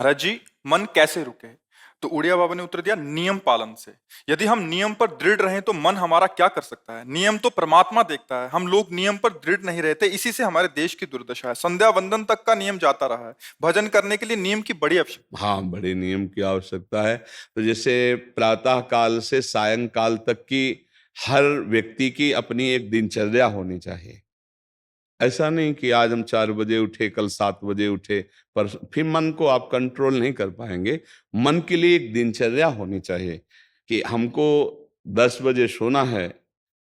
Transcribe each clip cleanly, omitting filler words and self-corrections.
महाराज जी, मन कैसे रुके? तो उड़िया बाबा ने उत्तर दिया, नियम पालन से। यदि हम नियम पर दृढ़ रहें तो मन हमारा क्या कर सकता है? नियम तो परमात्मा देखता है। हम लोग नियम पर दृढ़ नहीं रहते, इसी से हमारे देश की दुर्दशा है। संध्या वंदन तक का नियम जाता रहा है। भजन करने के लिए नियम की बड़ी आवश्यकता। हाँ, बड़े नियम की आवश्यकता है। तो जैसे प्रातः काल से सायंकाल तक की हर व्यक्ति की अपनी एक दिनचर्या होनी चाहिए। ऐसा नहीं कि आज हम 4 बजे उठे, कल 7 बजे उठे, पर फिर मन को आप कंट्रोल नहीं कर पाएंगे। मन के लिए एक दिनचर्या होनी चाहिए कि हमको 10 बजे सोना है,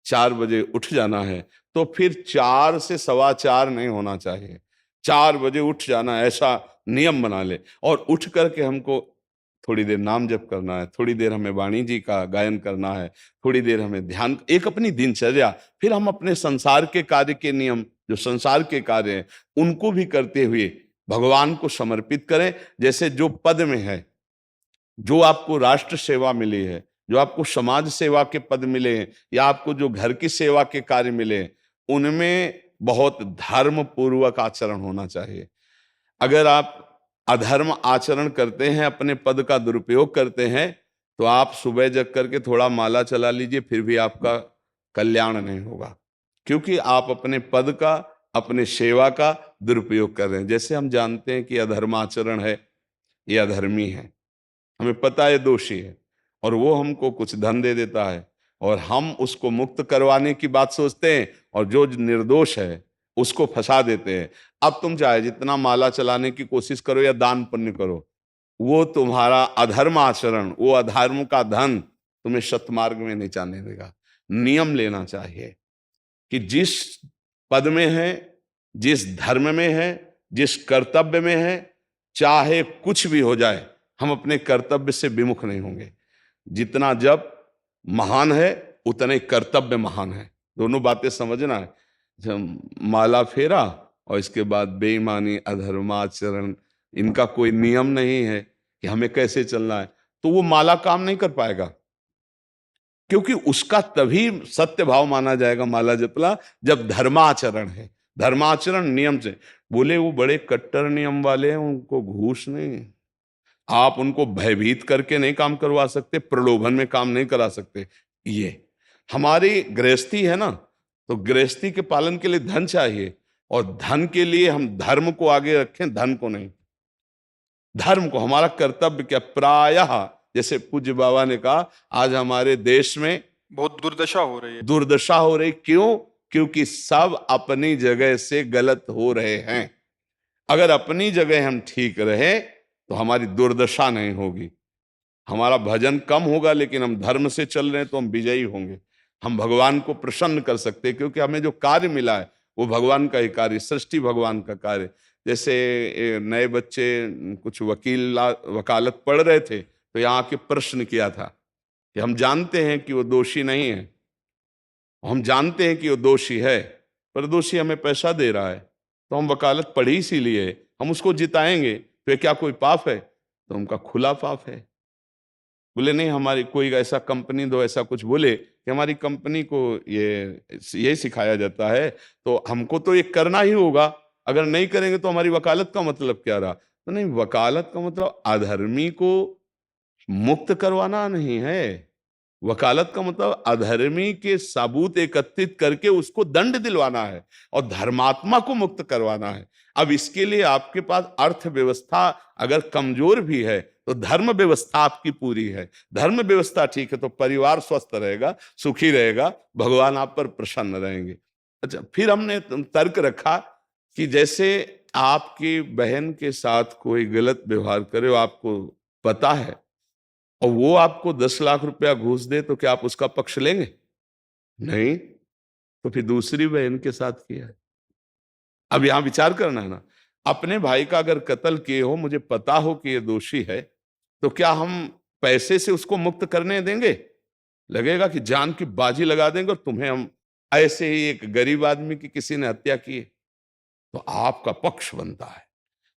4 बजे उठ जाना है। तो फिर 4 से सवा 4 नहीं होना चाहिए, 4 बजे उठ जाना, ऐसा नियम बना ले। और उठ करके हमको थोड़ी देर नाम जप करना है, थोड़ी देर हमें वाणी जी का गायन करना है, थोड़ी देर हमें ध्यान, एक अपनी दिनचर्या। फिर हम अपने संसार के कार्य के नियम, जो संसार के कार्य हैं, उनको भी करते हुए भगवान को समर्पित करें। जैसे जो पद में है, जो आपको राष्ट्र सेवा मिली है, जो आपको समाज सेवा के पद मिले हैं, या आपको जो घर की सेवा के कार्य मिले हैं, उनमें बहुत धर्म पूर्वक आचरण होना चाहिए। अगर आप अधर्म आचरण करते हैं, अपने पद का दुरुपयोग करते हैं, तो आप सुबह जग करके थोड़ा माला चला लीजिए, फिर भी आपका कल्याण नहीं होगा, क्योंकि आप अपने पद का, अपने सेवा का दुरुपयोग कर रहे हैं। जैसे हम जानते हैं कि अधर्माचरण है, ये अधर्मी है, हमें पता है दोषी है, और वो हमको कुछ धन दे देता है, और हम उसको मुक्त करवाने की बात सोचते हैं, और जो निर्दोष है उसको फंसा देते हैं। अब तुम चाहे जितना माला चलाने की कोशिश करो या दान पुण्य करो, वो तुम्हारा अधर्म आचरण, वो अधर्म का धन तुम्हें सतमार्ग में नहीं जाने देगा। नियम लेना चाहिए कि जिस पद में है, जिस धर्म में है, जिस कर्तव्य में है, चाहे कुछ भी हो जाए, हम अपने कर्तव्य से विमुख नहीं होंगे। जितना जप महान है, उतने कर्तव्य महान है। दोनों बातें समझना है। जब माला फेरा और इसके बाद बेईमानी, अधर्माचरण, इनका कोई नियम नहीं है कि हमें कैसे चलना है, तो वो माला काम नहीं कर पाएगा, क्योंकि उसका तभी सत्य भाव माना जाएगा माला जपला, जब धर्माचरण है। धर्माचरण नियम से। बोले वो बड़े कट्टर नियम वाले हैं, उनको घूस नहीं, आप उनको भयभीत करके नहीं काम करवा सकते, प्रलोभन में काम नहीं करा सकते। ये हमारी गृहस्थी है ना, तो गृहस्थी के पालन के लिए धन चाहिए, और धन के लिए हम धर्म को आगे रखें, धन को नहीं। धर्म को, हमारा कर्तव्य क्या, प्रायः जैसे पूज्य बाबा ने कहा, आज हमारे देश में बहुत दुर्दशा हो रही है। दुर्दशा हो रही, क्यों? क्योंकि सब अपनी जगह से गलत हो रहे हैं। अगर अपनी जगह हम ठीक रहे तो हमारी दुर्दशा नहीं होगी। हमारा भजन कम होगा, लेकिन हम धर्म से चल रहे हैं तो हम विजयी होंगे। हम भगवान को प्रसन्न कर सकते हैं, क्योंकि हमें जो कार्य मिला है वो भगवान का ही कार्य, सृष्टि भगवान का कार्य। जैसे नए बच्चे कुछ वकालत पढ़ रहे थे, तो यहाँ के प्रश्न किया था कि हम जानते हैं कि वो दोषी नहीं है, हम जानते हैं कि वो दोषी है, पर दोषी हमें पैसा दे रहा है, तो हम वकालत पढ़ी इसीलिए, हम उसको जिताएंगे, तो ये क्या कोई पाप है? तो उनका खुला पाप है। बोले नहीं, हमारी कोई ऐसा कंपनी दो, ऐसा कुछ बोले कि हमारी कंपनी को ये सिखाया जाता है, तो हमको तो ये करना ही होगा, अगर नहीं करेंगे तो हमारी वकालत का मतलब क्या रहा? तो नहीं, वकालत का मतलब अधर्मी को मुक्त करवाना नहीं है। वकालत का मतलब अधर्मी के सबूत एकत्रित करके उसको दंड दिलवाना है, और धर्मात्मा को मुक्त करवाना है। अब इसके लिए आपके पास अर्थव्यवस्था अगर कमजोर भी है, तो धर्म व्यवस्था आपकी पूरी है। धर्म व्यवस्था ठीक है तो परिवार स्वस्थ रहेगा, सुखी रहेगा, भगवान आप पर प्रसन्न रहेंगे। अच्छा, फिर हमने तर्क रखा कि जैसे आपकी बहन के साथ कोई गलत व्यवहार करे, आपको पता है, और वो आपको 10 लाख रुपया घूस दे, तो क्या आप उसका पक्ष लेंगे? नहीं। तो फिर दूसरी बहन के साथ किया है। अब यहां विचार करना है ना, अपने भाई का अगर कत्ल किए हो, मुझे पता हो कि ये दोषी है, तो क्या हम पैसे से उसको मुक्त करने देंगे? लगेगा कि जान की बाजी लगा देंगे, और तुम्हें हम, ऐसे ही एक गरीब आदमी की किसी ने हत्या की है, तो आपका पक्ष बनता है।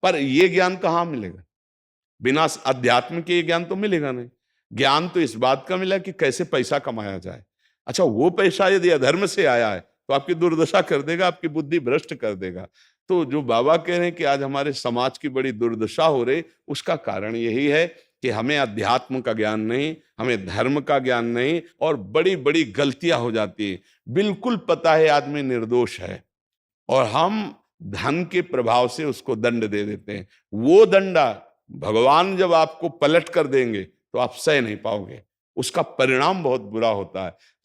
पर यह ज्ञान कहां मिलेगा? बिना अध्यात्म के ये ज्ञान तो मिलेगा नहीं। ज्ञान तो इस बात का मिला कि कैसे पैसा कमाया जाए। अच्छा, वो पैसा यदि अधर्म से आया है तो आपकी दुर्दशा कर देगा, आपकी बुद्धि भ्रष्ट कर देगा। तो जो बाबा कह रहे हैं कि आज हमारे समाज की बड़ी दुर्दशा हो रही, उसका कारण यही है कि हमें अध्यात्म का ज्ञान नहीं, हमें धर्म का ज्ञान नहीं, और बड़ी बड़ी गलतियां हो जाती है। बिल्कुल पता है आदमी निर्दोष है और हम धन के प्रभाव से उसको दंड दे देते हैं। वो दंडा भगवान जब आपको पलट कर देंगे तो आप सह नहीं पाओगे, उसका परिणाम बहुत बुरा होता है।